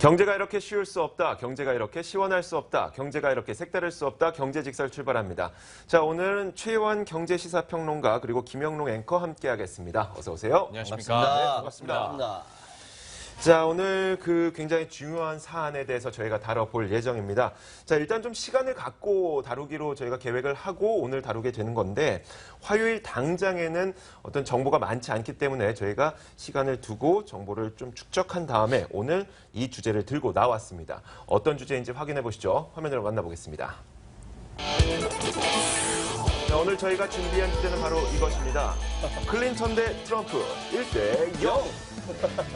경제가 이렇게 쉬울 수 없다. 경제가 이렇게 시원할 수 없다. 경제가 이렇게 색다를 수 없다. 경제직설 출발합니다. 자, 오늘은 최원 경제시사평론가 그리고 김영롱 앵커 함께하겠습니다. 어서 오세요. 안녕하십니까. 네, 반갑습니다. 자, 오늘 굉장히 중요한 사안에 대해서 저희가 다뤄볼 예정입니다. 자, 일단 좀 시간을 갖고 다루기로 저희가 계획을 하고 오늘 다루게 되는 건데 화요일 당장에는 어떤 정보가 많지 않기 때문에 저희가 시간을 두고 정보를 좀 축적한 다음에 오늘 이 주제를 들고 나왔습니다. 어떤 주제인지 확인해 보시죠. 화면으로 만나보겠습니다. 자, 오늘 저희가 준비한 주제는 바로 이것입니다. 클린턴 대 트럼프 1대 0.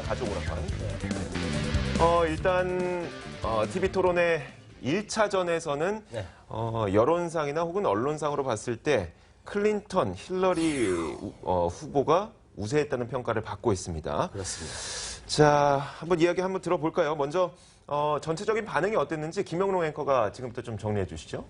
가족 오락관. 일단 TV토론의 1차전에서는 여론상이나 혹은 언론상으로 봤을 때 클린턴, 힐러리 후보가 우세했다는 평가를 받고 있습니다. 그렇습니다. 자, 한번 이야기 한번 들어볼까요? 먼저 전체적인 반응이 어땠는지 김영롱 앵커가 지금부터 좀 정리해 주시죠.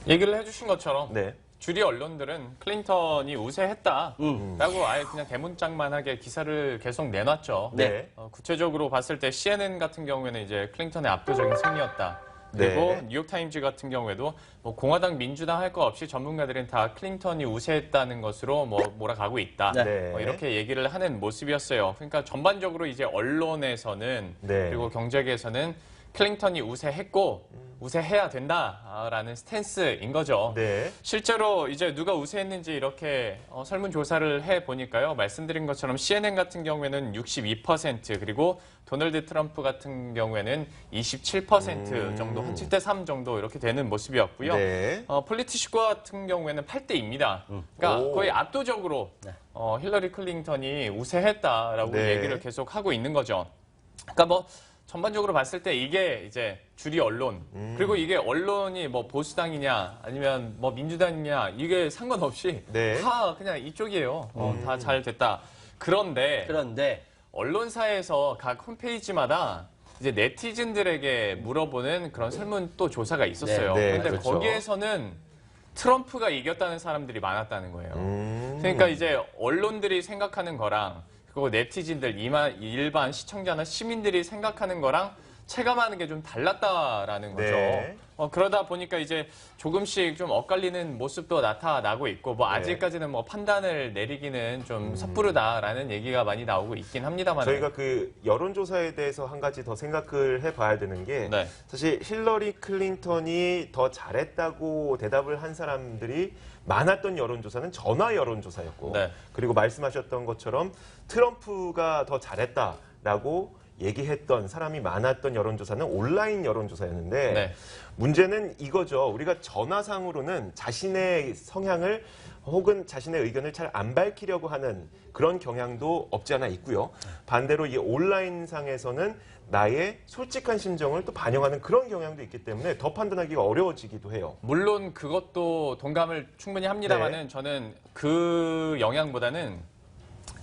얘기를 해주신 것처럼 네. 주류 언론들은 클린턴이 우세했다라고 아예 그냥 대문짝만하게 기사를 계속 내놨죠. 네. 구체적으로 봤을 때 CNN 같은 경우에는 이제 클린턴의 압도적인 승리였다. 그리고 네. 뉴욕타임즈 같은 경우에도 뭐 공화당, 민주당 할 거 없이 전문가들은 다 클린턴이 우세했다는 것으로 몰아가고 있다. 네. 이렇게 얘기를 하는 모습이었어요. 그러니까 전반적으로 이제 언론에서는 네. 그리고 경제계에서는 클린턴이 우세했고 우세해야 된다라는 스탠스인 거죠. 네. 실제로 이제 누가 우세했는지 이렇게 설문조사를 해보니까요. 말씀드린 것처럼 CNN 같은 경우에는 62% 그리고 도널드 트럼프 같은 경우에는 27% 정도, 한 7대3 정도 이렇게 되는 모습이었고요. 네. 폴리티시코 같은 경우에는 8대2입니다. 그러니까 오. 거의 압도적으로 힐러리 클린턴이 우세했다라고 네. 얘기를 계속 하고 있는 거죠. 그러니까 전반적으로 봤을 때 이게 이제 주류 언론 그리고 이게 언론이 뭐 보수당이냐 아니면 뭐 민주당이냐 이게 상관없이 네. 다 그냥 이쪽이에요. 다 잘 됐다. 그런데 언론사에서 각 홈페이지마다 이제 네티즌들에게 물어보는 그런 설문 또 조사가 있었어요. 네, 그런데 그렇죠. 거기에서는 트럼프가 이겼다는 사람들이 많았다는 거예요. 그러니까 이제 언론들이 생각하는 거랑 그리고 네티즌들, 일반 시청자나 시민들이 생각하는 거랑 체감하는 게 좀 달랐다라는 거죠. 네. 그러다 보니까 이제 조금씩 좀 엇갈리는 모습도 나타나고 있고, 아직까지는 판단을 내리기는 좀 섣부르다라는 얘기가 많이 나오고 있긴 합니다만. 저희가 여론조사에 대해서 한 가지 더 생각을 해봐야 되는 게 네. 사실 힐러리 클린턴이 더 잘했다고 대답을 한 사람들이 많았던 여론조사는 전화 여론조사였고 네. 그리고 말씀하셨던 것처럼 트럼프가 더 잘했다라고 얘기했던 사람이 많았던 여론조사는 온라인 여론조사였는데 네. 문제는 이거죠. 우리가 전화상으로는 자신의 성향을 혹은 자신의 의견을 잘 안 밝히려고 하는 그런 경향도 없지 않아 있고요. 반대로 이 온라인상에서는 나의 솔직한 심정을 또 반영하는 그런 경향도 있기 때문에 더 판단하기가 어려워지기도 해요. 물론 그것도 동감을 충분히 합니다만은 네. 저는 그 영향보다는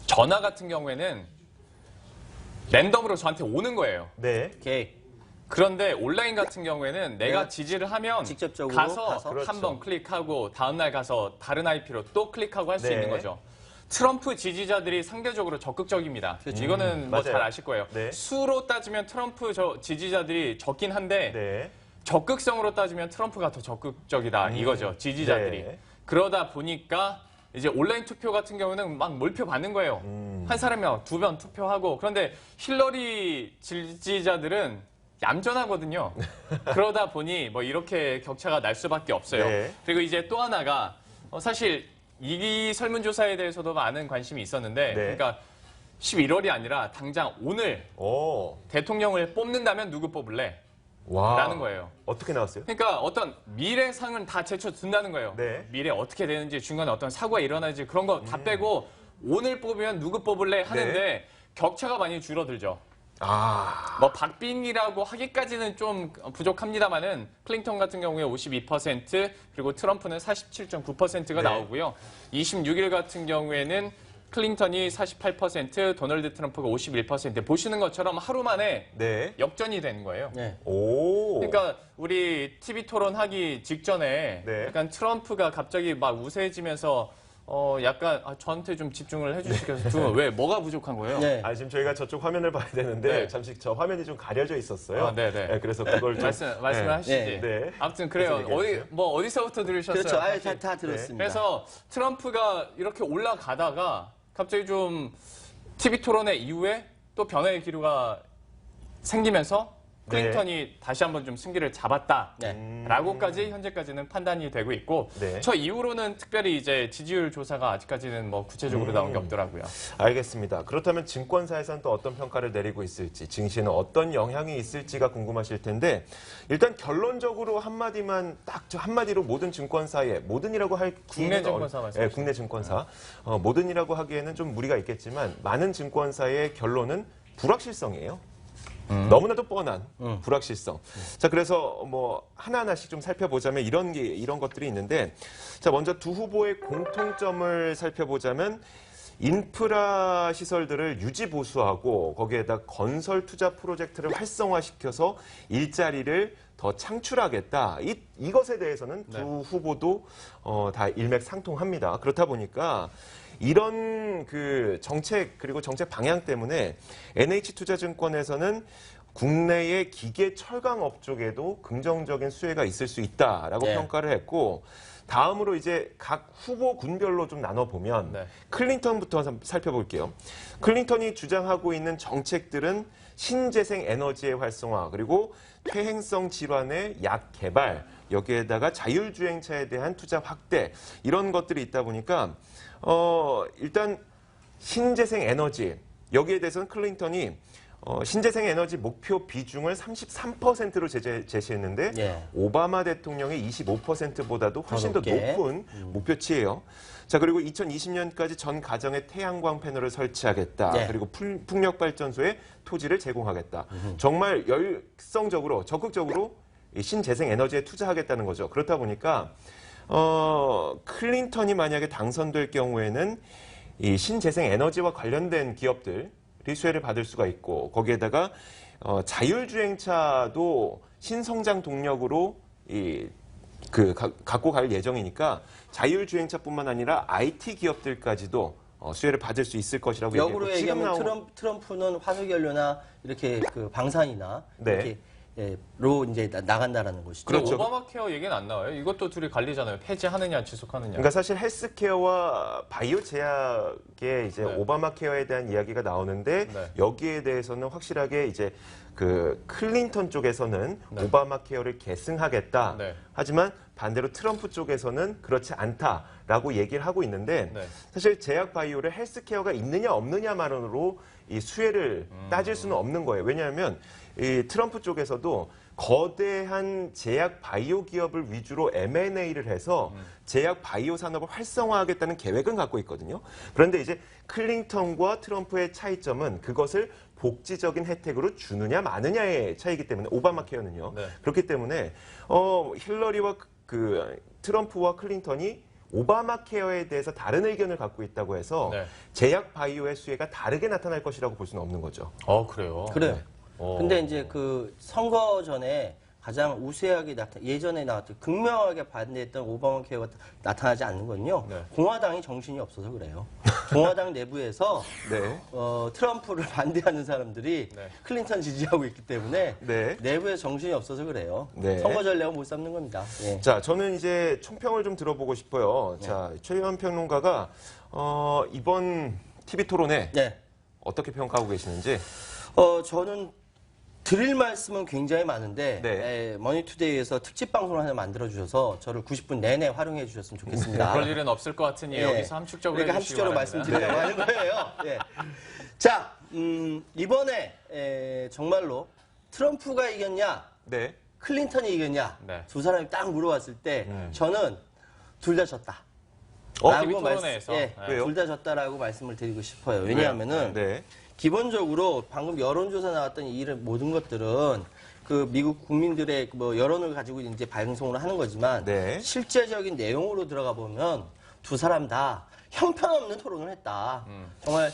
전화 같은 경우에는 랜덤으로 저한테 오는 거예요. 네. 그런데 온라인 같은 경우에는 내가 지지를 하면 직접적으로 가서 그렇죠. 한번 클릭하고 다음날 가서 다른 IP로 또 클릭하고 할 수 네. 있는 거죠. 트럼프 지지자들이 상대적으로 적극적입니다. 이거는 맞아요. 잘 아실 거예요. 네. 수로 따지면 트럼프 지지자들이 적긴 한데 네. 적극성으로 따지면 트럼프가 더 적극적이다 이거죠. 지지자들이. 네. 그러다 보니까 이제 온라인 투표 같은 경우는 막 몰표 받는 거예요. 한 사람이랑 2번 투표하고. 그런데 힐러리 지지자들은 얌전하거든요. 그러다 보니 이렇게 격차가 날 수밖에 없어요. 네. 그리고 이제 또 하나가 사실 이 설문조사에 대해서도 많은 관심이 있었는데 네. 그러니까 11월이 아니라 당장 오늘 오. 대통령을 뽑는다면 누구 뽑을래? 와. 라는 거예요. 어떻게 나왔어요? 그러니까 어떤 미래상은 다 제쳐둔다는 거예요. 네. 미래 어떻게 되는지 중간에 어떤 사고가 일어나는지 그런 거 다 빼고 오늘 뽑으면 누구 뽑을래 하는데 네. 격차가 많이 줄어들죠. 아. 박빙이라고 하기까지는 좀 부족합니다만은 클린턴 같은 경우에 52% 그리고 트럼프는 47.9%가 네. 나오고요. 26일 같은 경우에는 클린턴이 48%, 도널드 트럼프가 51% 보시는 것처럼 하루 만에 네. 역전이 된 거예요. 오. 그러니까 우리 TV 토론 하기 직전에 네. 약간 트럼프가 갑자기 막 우세해지면서 약간 저한테 좀 집중을 해주시겠어요? 왜 뭐가 부족한 거예요? 네. 지금 저희가 저쪽 화면을 봐야 되는데 네. 잠시 저 화면이 좀 가려져 있었어요. 네네. 네, 그래서 그걸 좀 말씀을 하시지. 네. 네. 아무튼 그래요. 어디서부터 들으셨어요? 그렇죠. 다 들었습니다. 그래서 트럼프가 이렇게 올라가다가 갑자기 좀 TV 토론회 이후에 또 변화의 기류가 생기면서 클린턴이 다시 한번 좀 승기를 잡았다라고까지 현재까지는 판단이 되고 있고 네. 저 이후로는 특별히 이제 지지율 조사가 아직까지는 뭐 구체적으로 나온 게 없더라고요. 알겠습니다. 그렇다면 증권사에서는 또 어떤 평가를 내리고 있을지, 증시에는 어떤 영향이 있을지가 궁금하실 텐데 일단 결론적으로 한마디만 딱 한마디로 모든 증권사에 모든이라고 할 국내 증권사 말씀하시죠? 네, 국내 증권사 모든이라고 하기에는 좀 무리가 있겠지만 많은 증권사의 결론은 불확실성이에요. 너무나도 뻔한 불확실성. 자, 그래서 뭐 하나하나씩 좀 살펴보자면 이런 것들이 있는데, 자, 먼저 두 후보의 공통점을 살펴보자면 인프라 시설들을 유지 보수하고 거기에다 건설 투자 프로젝트를 활성화시켜서 일자리를 더 창출하겠다. 이것에 대해서는 두 후보도 다 일맥상통합니다. 그렇다 보니까 이런 그 정책 그리고 정책 방향 때문에 NH투자증권에서는 국내의 기계 철강업 쪽에도 긍정적인 수혜가 있을 수 있다라고 네. 평가를 했고, 다음으로 이제 각 후보 군별로 좀 나눠보면 네. 클린턴부터 한번 살펴볼게요. 클린턴이 주장하고 있는 정책들은 신재생 에너지의 활성화, 그리고 퇴행성 질환의 약 개발, 여기에다가 자율주행차에 대한 투자 확대, 이런 것들이 있다 보니까 일단 신재생 에너지, 여기에 대해서는 클린턴이 신재생 에너지 목표 비중을 33%로 제시했는데 예. 오바마 대통령의 25%보다도 훨씬 더 높게. 높은 목표치예요. 자, 그리고 2020년까지 전 가정에 태양광 패널을 설치하겠다. 네. 그리고 풍력 발전소에 토지를 제공하겠다. 정말 열성적으로 적극적으로 이 신재생 에너지에 투자하겠다는 거죠. 그렇다 보니까 클린턴이 만약에 당선될 경우에는 이 신재생 에너지와 관련된 기업들이 수혜를 받을 수가 있고, 거기에다가 자율주행차도 신성장 동력으로 갖고 갈 예정이니까 자율주행차뿐만 아니라 IT 기업들까지도 수혜를 받을 수 있을 것이라고 역으로 얘기했고, 얘기하면 트럼프는 화석연료나 이렇게 그 방산이나 네. 이렇게 로 이제 나간다라는 것이죠. 그렇죠. 오바마 케어 얘기는 안 나와요. 이것도 둘이 갈리잖아요. 폐지하느냐 지속하느냐. 그러니까 사실 헬스케어와 바이오 제약의 이제 네. 오바마 케어에 대한 이야기가 나오는데 네. 여기에 대해서는 확실하게 이제 그 클린턴 쪽에서는 네. 오바마 케어를 계승하겠다. 네. 하지만 반대로 트럼프 쪽에서는 그렇지 않다라고 얘기를 하고 있는데 네. 사실 제약 바이오를 헬스케어가 있느냐 없느냐만으로 이 수혜를 따질 수는 없는 거예요. 왜냐하면 이 트럼프 쪽에서도 거대한 제약 바이오 기업을 위주로 M&A를 해서 제약 바이오 산업을 활성화하겠다는 계획은 갖고 있거든요. 그런데 이제 클린턴과 트럼프의 차이점은 그것을 복지적인 혜택으로 주느냐 마느냐의 차이기 때문에, 오바마 케어는요. 네. 그렇기 때문에 힐러리와 트럼프와 클린턴이 오바마 케어에 대해서 다른 의견을 갖고 있다고 해서 네. 제약 바이오의 수혜가 다르게 나타날 것이라고 볼 수는 없는 거죠. 그래요. 그래요. 어. 근데 이제 그 선거 전에 가장 우세하게 예전에 나왔던 극명하게 반대했던 오바마 케어가 나타나지 않는 건요. 네. 공화당이 정신이 없어서 그래요. 공화당 내부에서 네. 트럼프를 반대하는 사람들이 네. 클린턴 지지하고 있기 때문에 네. 내부에 정신이 없어서 그래요. 네. 선거 전략을 못 삼는 겁니다. 예. 자, 저는 이제 총평을 좀 들어보고 싶어요. 자, 최유한 평론가가 이번 TV 토론회 네. 어떻게 평가하고 계시는지. 저는 드릴 말씀은 굉장히 많은데 네. 머니투데이에서 특집 방송을 하나 만들어 주셔서 저를 90분 내내 활용해 주셨으면 좋겠습니다. 그럴 일은 없을 것 같으니 예. 여기서 함축적으로 그러니까 해주시기 함축적으로 바랍니다. 말씀드리려고 하는 거예요. 예. 자, 이번에 정말로 트럼프가 이겼냐, 네. 클린턴이 이겼냐, 네. 두 사람이 딱 물어봤을 때 저는 둘 다 졌다. TV 토론회에서. 네. 왜요? 둘 다 졌다라고 말씀을 드리고 싶어요. 왜냐하면은 네. 기본적으로 방금 여론조사 나왔던 이 모든 것들은 그 미국 국민들의 뭐 여론을 가지고 이제 방송을 하는 거지만 네. 실제적인 내용으로 들어가 보면 두 사람 다 형편없는 토론을 했다. 정말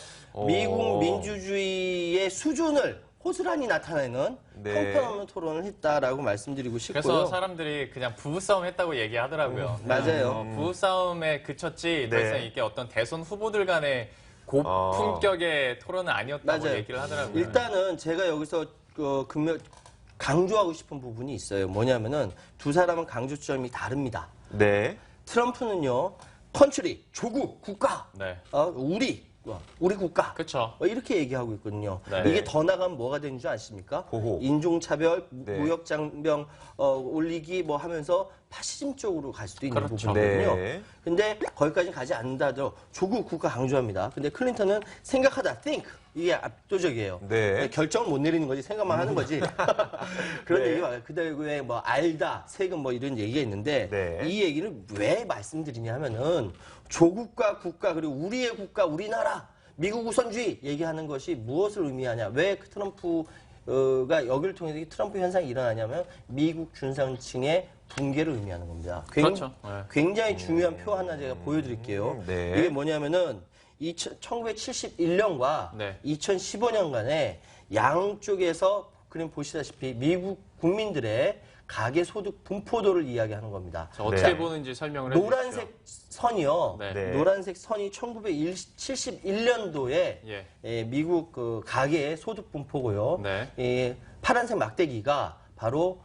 미국 민주주의의 수준을 호스란히 나타내는 네. 형편없는 토론을 했다라고 말씀드리고 싶고요. 그래서 사람들이 그냥 부부싸움 했다고 얘기하더라고요. 맞아요. 부부싸움에 그쳤지 더 네. 이상 이게 어떤 대선 후보들 간의 고품격의 토론은 아니었다고 맞아요. 얘기를 하더라고요. 일단은 제가 여기서 강조하고 싶은 부분이 있어요. 뭐냐면은 두 사람은 강조점이 다릅니다. 네. 트럼프는요, 컨트리, 조국, 국가, 네. 우리 국가. 그렇죠. 이렇게 얘기하고 있거든요. 네. 이게 더 나가면 뭐가 되는 줄 아십니까? 호호. 인종차별, 네. 무역장병 올리기 뭐 하면서 파시즘 쪽으로 갈 수도 있는 그렇죠. 부분이거든요. 네. 근데 거기까지 가지 않는다 하더라도 조국 국가 강조합니다. 근데 클린턴은 생각하다, think. 이게 압도적이에요. 네. 결정을 못 내리는 거지, 생각만 하는 거지. 그런 네. 얘기가 그다음에 뭐 알다, 세금 뭐 이런 얘기가 있는데 네. 이 얘기를 왜 말씀드리냐 하면은 조국과 국가 그리고 우리의 국가, 우리나라, 미국 우선주의 얘기하는 것이 무엇을 의미하냐? 왜 트럼프가 여기를 통해서 이 트럼프 현상이 일어나냐면 미국 중산층의 붕괴를 의미하는 겁니다. 그렇죠. 네. 굉장히 중요한 표 하나 제가 보여드릴게요. 네. 이게 뭐냐면은 1971년과 네. 2015년간에 양쪽에서 그림 보시다시피 미국 국민들의 가계 소득 분포도를 이야기하는 겁니다. 자, 어떻게 네. 보는지 설명을 해주시죠. 노란색 선이요. 네. 네. 노란색 선이 1971년도에 예. 미국 그 가계의 소득 분포고요. 네. 파란색 막대기가 바로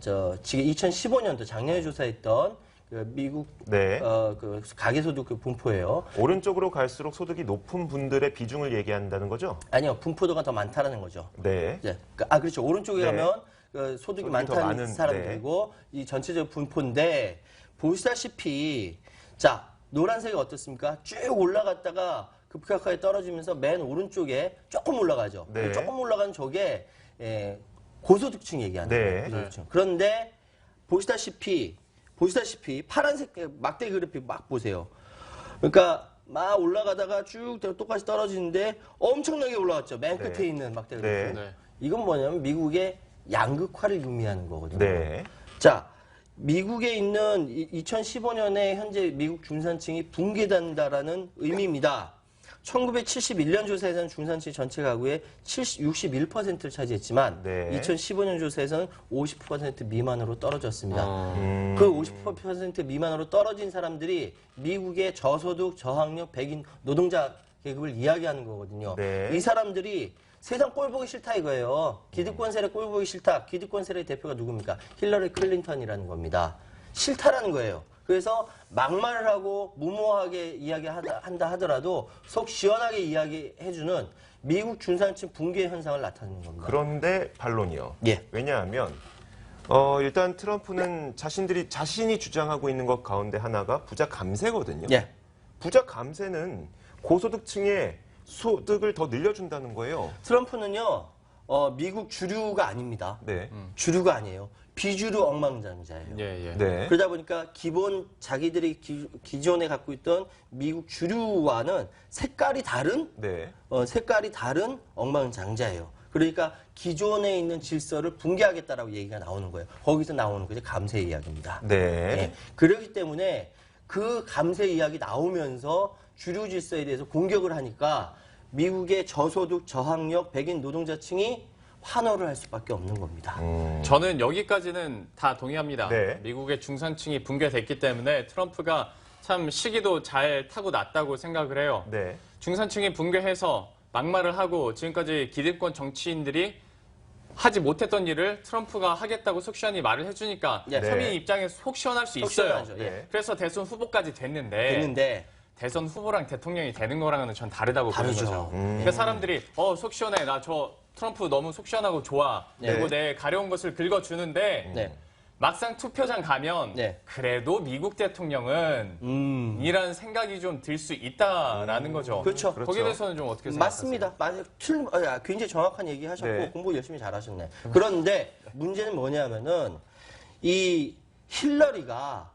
지금 2015년도 작년에 조사했던 그 미국 네. 그 가계소득 그 분포예요. 오른쪽으로 갈수록 소득이 높은 분들의 비중을 얘기한다는 거죠? 아니요, 분포도가 더 많다라는 거죠. 네. 이제 그렇죠. 오른쪽에 네. 가면 소득이 소득이 더 많다는 많은, 사람들이고 이 전체적 분포인데 보시다시피 자 노란색이 어떻습니까? 쭉 올라갔다가 급격하게 떨어지면서 맨 오른쪽에 조금 올라가죠. 네. 조금 올라간 쪽에 고소득층 얘기하는 네. 거예요. 고소득층. 그런데 보시다시피 파란색 막대기 그래픽 막 보세요. 그러니까 막 올라가다가 쭉 똑같이 떨어지는데 엄청나게 올라갔죠. 맨 끝에 네. 있는 막대기 네. 그래픽. 네. 이건 뭐냐면 미국의 양극화를 의미하는 거거든요. 네. 자, 미국에 있는 2015년에 현재 미국 중산층이 붕괴된다라는 의미입니다. 1971년 조사에서는 중산층 전체 가구의 61%를 차지했지만 네. 2015년 조사에서는 50% 미만으로 떨어졌습니다. 음. 그 50% 미만으로 떨어진 사람들이 미국의 저소득, 저학력, 백인 노동자 계급을 이야기하는 거거든요. 네. 이 사람들이 세상 꼴 보기 싫다 이거예요. 기득권 세력 꼴 보기 싫다. 기득권 세력의 대표가 누굽니까? 힐러리 클린턴이라는 겁니다. 싫다라는 거예요. 그래서 막말을 하고 무모하게 이야기한다 하더라도 속 시원하게 이야기해주는 미국 중산층 붕괴 현상을 나타내는 겁니다. 그런데 반론이요. 예. 왜냐하면 일단 트럼프는 자신이 주장하고 있는 것 가운데 하나가 부자 감세거든요. 예. 부자 감세는 고소득층의 소득을 더 늘려준다는 거예요. 트럼프는요, 미국 주류가 아닙니다. 네. 주류가 아니에요. 비주류 억만장자예요. 예, 예. 네. 그러다 보니까 기본 자기들이 기존에 갖고 있던 미국 주류와는 색깔이 다른 네. 억만장자예요. 그러니까 기존에 있는 질서를 붕괴하겠다라고 얘기가 나오는 거예요. 거기서 나오는 것이 감세 이야기입니다. 네. 예. 그렇기 때문에 그 감세 이야기 나오면서 주류 질서에 대해서 공격을 하니까 미국의 저소득, 저학력, 백인 노동자층이 환호를 할 수밖에 없는 겁니다. 저는 여기까지는 다 동의합니다. 네. 미국의 중산층이 붕괴됐기 때문에 트럼프가 참 시기도 잘 타고 났다고 생각을 해요. 네. 중산층이 붕괴해서 막말을 하고 지금까지 기득권 정치인들이 하지 못했던 일을 트럼프가 하겠다고 속 시원히 말을 해주니까 네. 서민 입장에 속 시원할 수 속 있어요. 시원하죠. 예. 네. 그래서 대선 후보까지 됐는데 됐는데 대선 후보랑 대통령이 되는 거랑은 전 다르다고 보는 다르죠. 거죠. 그러니까 사람들이 속 시원해. 나 저 트럼프 너무 속 시원하고 좋아. 네. 그리고 내 가려운 것을 긁어주는데 네. 막상 투표장 가면 네. 그래도 미국 대통령은 이라는 생각이 좀 들 수 있다라는 거죠. 그렇죠. 거기에 대해서는 좀 어떻게 생각하세요? 맞습니다. 굉장히 정확한 얘기 하셨고 네. 공부 열심히 잘하셨네. 그런데 문제는 뭐냐면은 이 힐러리가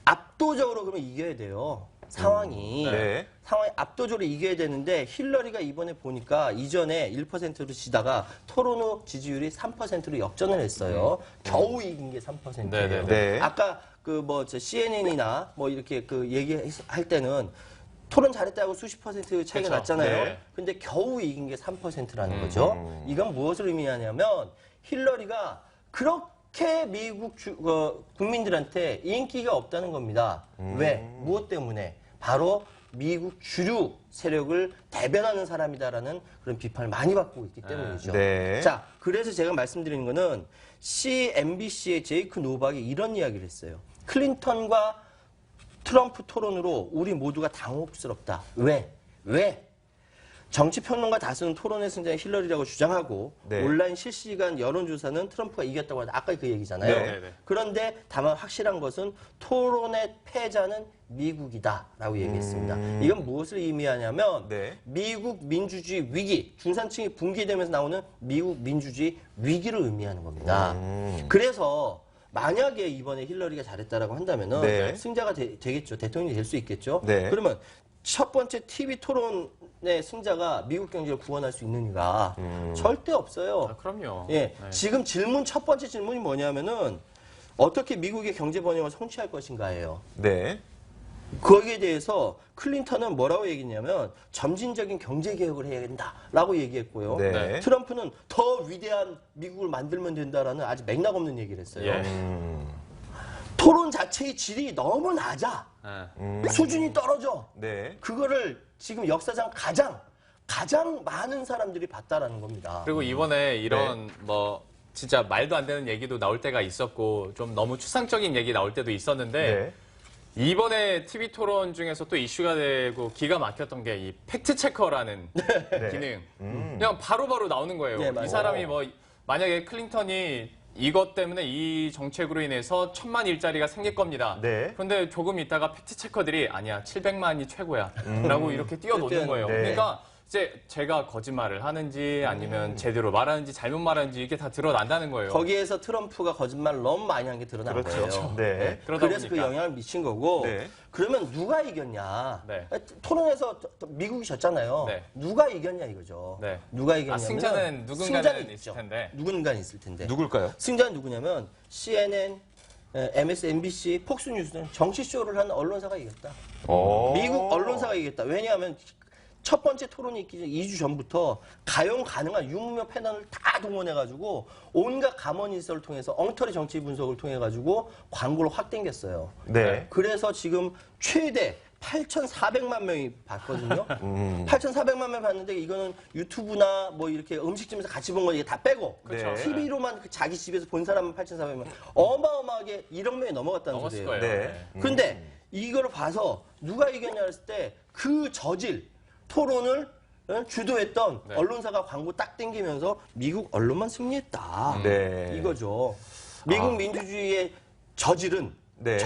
압도적으로 그러면 이겨야 돼요. 상황이. 네. 상황이 압도적으로 이겨야 되는데 힐러리가 이번에 보니까 이전에 1%로 지다가 토론 후 지지율이 3%로 역전을 했어요. 겨우 이긴 게 3%예요. 네네네. 네. 아까 CNN이나 뭐 이렇게 그 얘기할 때는 토론 잘했다고 수십 퍼센트 차이가 그쵸. 났잖아요. 네. 근데 겨우 이긴 게 3%라는 거죠. 이건 무엇을 의미하냐면 힐러리가 그렇게 미국 국민들한테 인기가 없다는 겁니다. 왜? 무엇 때문에? 바로 미국 주류 세력을 대변하는 사람이다라는 그런 비판을 많이 받고 있기 때문이죠. 네. 자, 그래서 제가 말씀드리는 거는 CNBC의 제이크 노박이 이런 이야기를 했어요. 클린턴과 트럼프 토론으로 우리 모두가 당혹스럽다. 왜? 정치평론가 다수는 토론의 승자인 힐러리라고 주장하고 네. 온라인 실시간 여론조사는 트럼프가 이겼다고 하다. 아까 그 얘기잖아요. 네, 네. 그런데 다만 확실한 것은 토론의 패자는 미국이다라고 얘기했습니다. 이건 무엇을 의미하냐면 네. 미국 민주주의 위기, 중산층이 붕괴되면서 나오는 미국 민주주의 위기를 의미하는 겁니다. 그래서 만약에 이번에 힐러리가 잘했다라고 한다면은 네. 승자가 되겠죠. 대통령이 될 수 있겠죠. 네. 그러면 첫 번째 TV 토론의 승자가 미국 경제를 구원할 수 있느니가 절대 없어요. 아, 그럼요. 예, 네. 지금 첫 번째 질문이 뭐냐면은 어떻게 미국의 경제 번영을 성취할 것인가예요. 네. 거기에 대해서 클린턴은 뭐라고 얘기했냐면 점진적인 경제 개혁을 해야 된다라고 얘기했고요. 네. 트럼프는 더 위대한 미국을 만들면 된다라는 아주 맥락 없는 얘기를 했어요. 예. 토론 자체의 질이 너무 낮아. 예. 수준이 떨어져. 네. 그거를 지금 역사상 가장 많은 사람들이 봤다라는 겁니다. 그리고 이번에 이런 뭐 진짜 말도 안 되는 얘기도 나올 때가 있었고 좀 너무 추상적인 얘기 나올 때도 있었는데 네. 이번에 TV 토론 중에서 또 이슈가 되고 기가 막혔던 게 이 팩트 체커라는 기능. 그냥 바로바로 나오는 거예요. 네, 맞아요. 이 사람이 뭐 만약에 클린턴이 이것 때문에 이 정책으로 인해서 1,000만 일자리가 생길 겁니다. 네. 그런데 조금 있다가 팩트 체커들이 아니야 700만이 최고야 라고 이렇게 뛰어놓는 거예요. 네. 그러니까 이제 제가 거짓말을 하는지 아니면 제대로 말하는지 잘못 말하는지 이게 다 드러난다는 거예요. 거기에서 트럼프가 거짓말을 너무 많이 한 게 드러난 그렇죠. 거예요. 네. 그러다 그래서 그 보니까. 영향을 미친 거고. 네. 그러면 누가 이겼냐? 네. 토론에서 미국이 졌잖아요. 네. 누가 이겼냐 이거죠. 네. 누가 이겼냐면 승자는 누군가는 있을 텐데. 누군가는 있을 텐데. 누굴까요? 승자는 누구냐면 CNN, MSNBC, 폭스뉴스는 정치쇼를 한 언론사가 이겼다. 미국 언론사가 이겼다. 왜냐하면 첫 번째 토론이 있기 전 2주 전부터 가용 가능한 유무명 패널을 다 동원해가지고 온갖 가머니서를 통해서 엉터리 정치 분석을 통해가지고 광고를 확 땡겼어요. 네. 그래서 지금 최대 8,400만 명이 봤거든요. 8,400만 명이 봤는데 이거는 유튜브나 뭐 이렇게 음식점에서 같이 본 거 이게 다 빼고 그렇죠. TV로만 자기 집에서 본 사람은 8,400만 명. 어마어마하게 1억 명이 넘어갔다는 넘었을 소리예요. 거예요. 네. 근데 이걸 봐서 누가 이겼냐 했을 때 그 저질 토론을 주도했던 네. 언론사가 광고 딱 땡기면서 미국 언론만 승리했다. 네. 이거죠. 미국 민주주의의 저질은 네.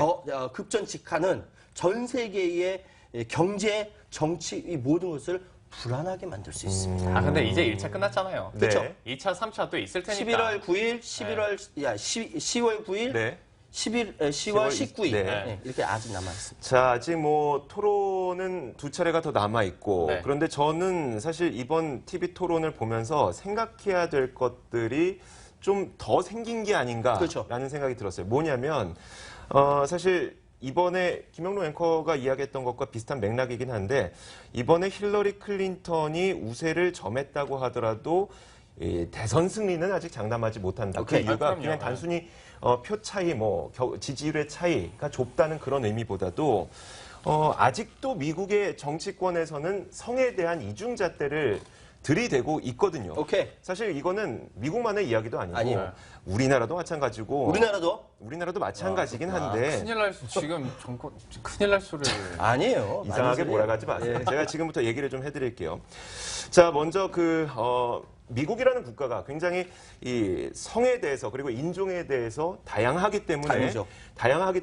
급전직하는 전 세계의 경제, 정치 이 모든 것을 불안하게 만들 수 있습니다. 아 근데 이제 1차 끝났잖아요. 네. 그쵸. 2차, 3차 또 있을 테니까. 11월 9일, 10월 9일, 네. 10월 10월 19일 네. 이렇게 아직 남아있습니다. 자, 아직 뭐 토론은 두 차례가 더 남아 있고 네. 그런데 저는 사실 이번 TV 토론을 보면서 생각해야 될 것들이 좀 더 생긴 게 아닌가라는 그렇죠. 생각이 들었어요. 뭐냐면 사실 이번에 김영로 앵커가 이야기했던 것과 비슷한 맥락이긴 한데 이번에 힐러리 클린턴이 우세를 점했다고 하더라도 이 대선 승리는 아직 장담하지 못한다. 그 오케이. 이유가 그럼요. 그냥 네. 단순히 표 차이, 지지율의 차이가 좁다는 그런 의미보다도 아직도 미국의 정치권에서는 성에 대한 이중잣대를 들이대고 있거든요. 오케이. 사실 이거는 미국만의 이야기도 아니고 아니에요. 우리나라도 마찬가지고 우리나라도 마찬가지긴 한데 큰일 날 지금 정권 큰일 날 소리를. 아니에요. 이상하게 많은 몰아가지 마세요. 예. 제가 지금부터 얘기를 좀 해드릴게요. 자, 먼저 미국이라는 국가가 굉장히 이 성에 대해서 그리고 인종에 대해서 다양하기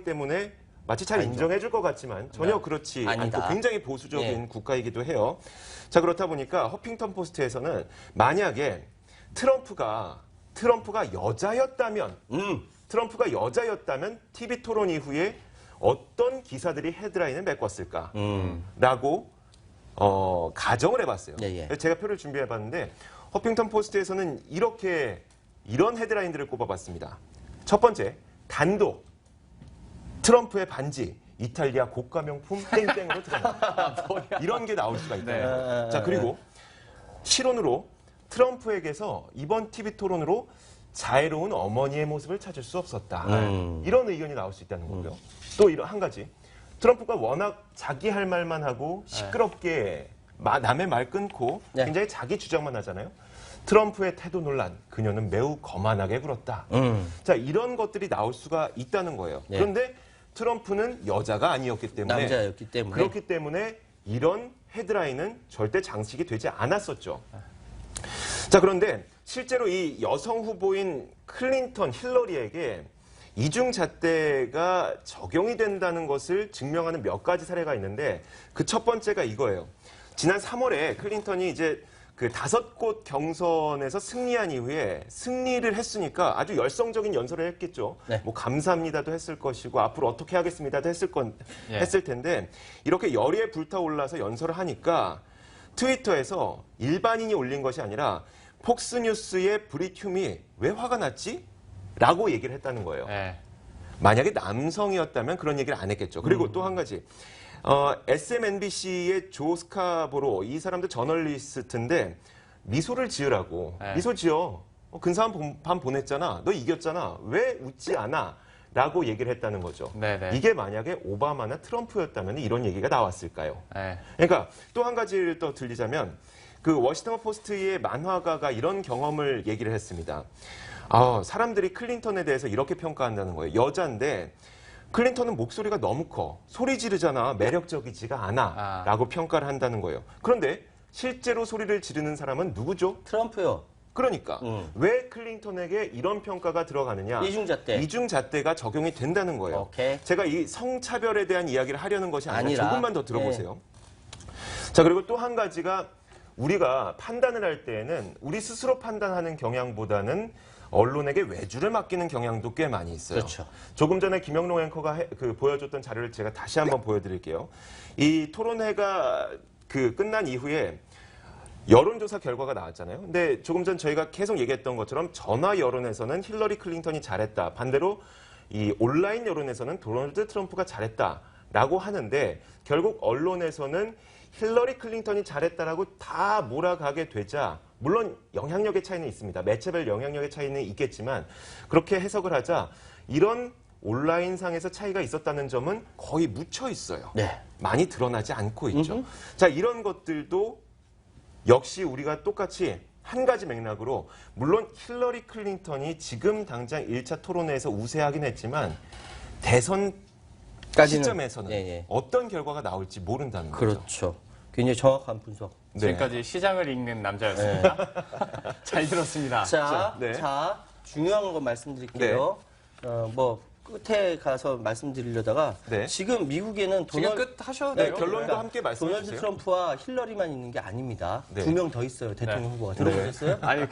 때문에 마치 잘 인정해 줄 것 같지만 전혀 그렇지 아니다. 않고 굉장히 보수적인 예. 국가이기도 해요. 자, 그렇다 보니까 허핑턴 포스트에서는 만약에 트럼프가 여자였다면 TV 토론 이후에 어떤 기사들이 헤드라인을 메꿨을까? 라고 가정을 해봤어요. 예, 예. 제가 표를 준비해봤는데 허핑턴 포스트에서는 이런 헤드라인들을 꼽아봤습니다. 첫 번째, 단독, 트럼프의 반지, 이탈리아 고가 명품 땡땡으로 드러납니다. 이런 게 나올 수가 있다. 자, 그리고 실언으로 트럼프에게서 이번 TV 토론으로 자애로운 어머니의 모습을 찾을 수 없었다. 이런 의견이 나올 수 있다는 거고요. 또 한 가지. 트럼프가 워낙 자기 할 말만 하고 시끄럽게 남의 말 끊고 네. 굉장히 자기 주장만 하잖아요. 트럼프의 태도 논란, 그녀는 매우 거만하게 굴었다. 자, 이런 것들이 나올 수가 있다는 거예요. 네. 그런데 트럼프는 여자가 아니었기 때문에 남자였기 때문에. 그렇기 때문에 이런 헤드라인은 절대 장식이 되지 않았었죠. 자, 그런데 실제로 이 여성 후보인 클린턴, 힐러리에게 이중 잣대가 적용이 된다는 것을 증명하는 몇 가지 사례가 있는데 그 첫 번째가 이거예요. 지난 3월에 클린턴이 이제 그 5곳 경선에서 승리한 이후에 승리를 했으니까 아주 열성적인 연설을 했겠죠. 네. 뭐 감사합니다도 했을 것이고 앞으로 어떻게 하겠습니다도 예. 했을 텐데 이렇게 열의에 불타올라서 연설을 하니까 트위터에서 일반인이 올린 것이 아니라 폭스뉴스의 브릿 휴미 왜 화가 났지? 라고 얘기를 했다는 거예요. 네. 만약에 남성이었다면 그런 얘기를 안 했겠죠. 그리고 또 한 가지. SMNBC의 조 스카보로 이 사람도 저널리스트인데 미소를 지으라고. 네. 미소 지어. 근사한 밤 보냈잖아. 너 이겼잖아. 왜 웃지 않아? 라고 얘기를 했다는 거죠. 네네. 이게 만약에 오바마나 트럼프였다면 이런 얘기가 나왔을까요? 네. 그러니까 또 한 가지를 더 들리자면 그 워싱턴 포스트의 만화가가 이런 경험을 얘기를 했습니다. 사람들이 클린턴에 대해서 이렇게 평가한다는 거예요. 여자인데 클린턴은 목소리가 너무 커. 소리 지르잖아. 매력적이지가 않아. 라고 평가를 한다는 거예요. 그런데 실제로 소리를 지르는 사람은 누구죠? 트럼프요. 그러니까 왜 클린턴에게 이런 평가가 들어가느냐? 이중잣대. 이중잣대가 적용이 된다는 거예요. 오케이. 제가 이 성차별에 대한 이야기를 하려는 것이 아니라 조금만 더 들어보세요. 네. 자, 그리고 또 한 가지가 우리가 판단을 할 때에는 우리 스스로 판단하는 경향보다는 언론에게 외주를 맡기는 경향도 꽤 많이 있어요. 그렇죠. 조금 전에 김영롱 앵커가 보여줬던 자료를 제가 다시 한번 보여드릴게요. 이 토론회가 끝난 이후에 여론조사 결과가 나왔잖아요. 근데 조금 전 저희가 계속 얘기했던 것처럼 전화 여론에서는 힐러리 클린턴이 잘했다. 반대로 이 온라인 여론에서는 도널드 트럼프가 잘했다라고 하는데 결국 언론에서는 힐러리 클린턴이 잘했다라고 다 몰아가게 되자 물론 영향력의 차이는 있습니다. 매체별 영향력의 차이는 있겠지만 그렇게 해석을 하자 이런 온라인상에서 차이가 있었다는 점은 거의 묻혀 있어요. 네. 많이 드러나지 않고 있죠. 자, 이런 것들도 역시 우리가 똑같이 한 가지 맥락으로 물론 힐러리 클린턴이 지금 당장 1차 토론회에서 우세하긴 했지만 대선 시점에서는 어떤 결과가 나올지 모른다는 거죠. 그렇죠. 굉장히 정확한 분석. 네. 지금까지 시장을 읽는 남자였습니다. 잘 들었습니다. 자, 네. 중요한 거 말씀드릴게요. 뭐 끝에 가서 말씀드리려다가 네. 지금 미국에는 지금 끝 하셔도 돼요. 결론도 함께 말씀해 도널드 주세요. 트럼프와 힐러리만 있는 게 아닙니다. 네. 2명 더 있어요. 대통령 후보가. 들어보셨어요? 아니,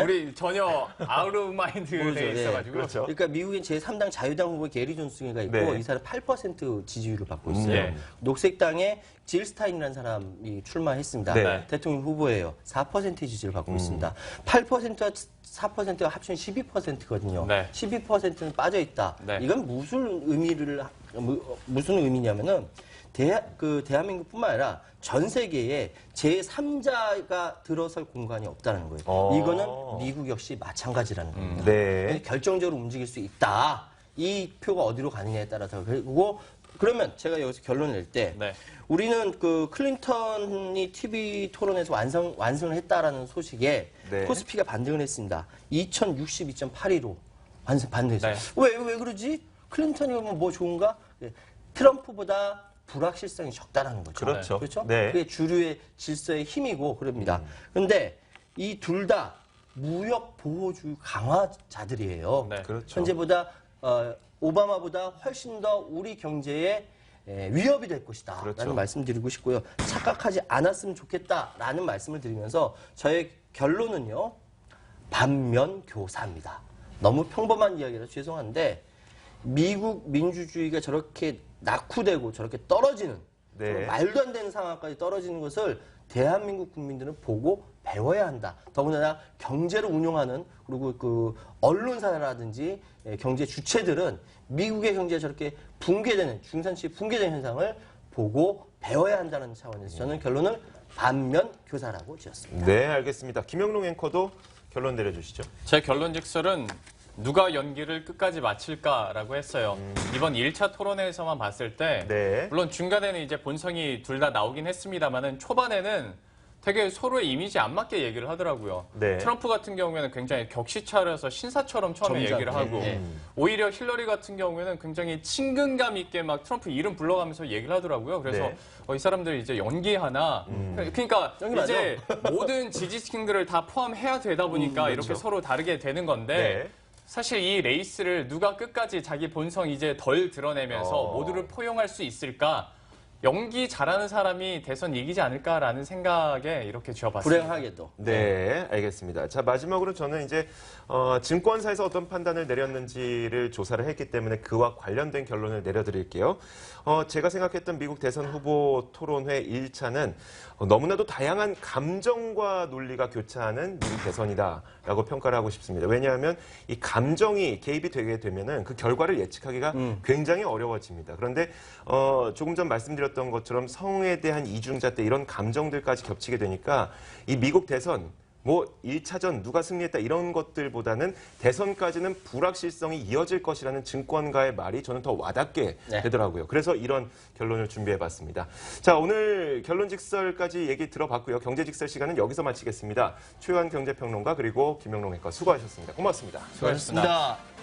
우리 전혀 아웃 오브 마인드에 모르죠. 예. 있어가지고. 그렇죠. 그러니까 미국엔 제3당 자유당 후보 게리 존슨가 있고 네. 이 사람 8% 지지율을 받고 있어요. 네. 녹색당에 질 스타인이라는 사람이 출마했습니다. 네. 대통령 후보예요. 4% 지지를 받고 있습니다. 8%와 4%가 합치면 12%거든요. 네. 12%는 빠져 있다. 네. 이건 무슨 의미냐면은 대한민국뿐만 아니라 전 세계에 제3자가 들어설 공간이 없다는 거예요. 이거는 미국 역시 마찬가지라는 겁니다. 네. 결정적으로 움직일 수 있다. 이 표가 어디로 가느냐에 따라서. 그리고 그러면 제가 여기서 결론을 낼 때 네. 우리는 클린턴이 TV 토론에서 완성을 했다라는 소식에 네. 코스피가 반등을 했습니다. 2062.82로 반등했어요. 네. 왜 그러지? 클린턴이면 뭐 좋은가? 트럼프보다 불확실성이 적다라는 거죠. 그렇죠. 그렇죠? 네. 그게 주류의 질서의 힘이고 그럽니다. 그런데 이 둘 다 무역 보호주의 강화자들이에요. 네. 그렇죠. 현재보다 오바마보다 훨씬 더 우리 경제에 위협이 될 것이다. 그렇죠. 라는 말씀드리고 싶고요. 착각하지 않았으면 좋겠다라는 말씀을 드리면서 저의 결론은요. 반면교사입니다. 너무 평범한 이야기라 죄송한데 미국 민주주의가 저렇게 낙후되고 저렇게 떨어지는 네. 말도 안 되는 상황까지 떨어지는 것을 대한민국 국민들은 보고 배워야 한다. 더군다나 경제를 운용하는 그리고 그 언론사라든지 경제 주체들은 미국의 경제가 저렇게 붕괴되는 중산층이 붕괴되는 현상을 보고 배워야 한다는 차원에서 저는 결론을 반면 교사라고 지었습니다. 네, 알겠습니다. 김영롱 앵커도 결론 내려주시죠. 제 결론직설은 누가 연기를 끝까지 마칠까라고 했어요. 이번 1차 토론회에서만 봤을 때 네. 물론 중간에는 이제 본성이 둘 다 나오긴 했습니다만은 초반에는 되게 서로의 이미지 안 맞게 얘기를 하더라고요. 네. 트럼프 같은 경우에는 굉장히 격시차려서 신사처럼 처음에 점잖게. 얘기를 하고 오히려 힐러리 같은 경우에는 굉장히 친근감 있게 막 트럼프 이름 불러가면서 얘기를 하더라고요. 그래서 네. 이 사람들이 이제 연기하나? 그러니까 연기 이제 모든 지지층들을 다 포함해야 되다 보니까 이렇게 그렇죠. 서로 다르게 되는 건데 네. 사실 이 레이스를 누가 끝까지 자기 본성 이제 덜 드러내면서 모두를 포용할 수 있을까? 연기 잘하는 사람이 대선 이기지 않을까라는 생각에 이렇게 지어봤습니다. 불행하게도. 네, 알겠습니다. 자, 마지막으로 저는 이제 증권사에서 어떤 판단을 내렸는지를 조사를 했기 때문에 그와 관련된 결론을 내려드릴게요. 제가 생각했던 미국 대선 후보 토론회 1차는 너무나도 다양한 감정과 논리가 교차하는 미국 대선이다라고 평가를 하고 싶습니다. 왜냐하면 이 감정이 개입이 되게 되면은 그 결과를 예측하기가 굉장히 어려워집니다. 그런데 조금 전 말씀드렸던 것처럼 성에 대한 이중잣 대 이런 감정들까지 겹치게 되니까 이 미국 대선 뭐 1차전 누가 승리했다 이런 것들보다는 대선까지는 불확실성이 이어질 것이라는 증권가의 말이 저는 더 와닿게 네. 되더라고요. 그래서 이런 결론을 준비해봤습니다. 자, 오늘 결론직설까지 얘기 들어봤고요. 경제직설 시간은 여기서 마치겠습니다. 최유한 경제평론가 그리고 김영롱 앵커 수고하셨습니다. 고맙습니다. 수고하셨습니다. 수고하셨습니다.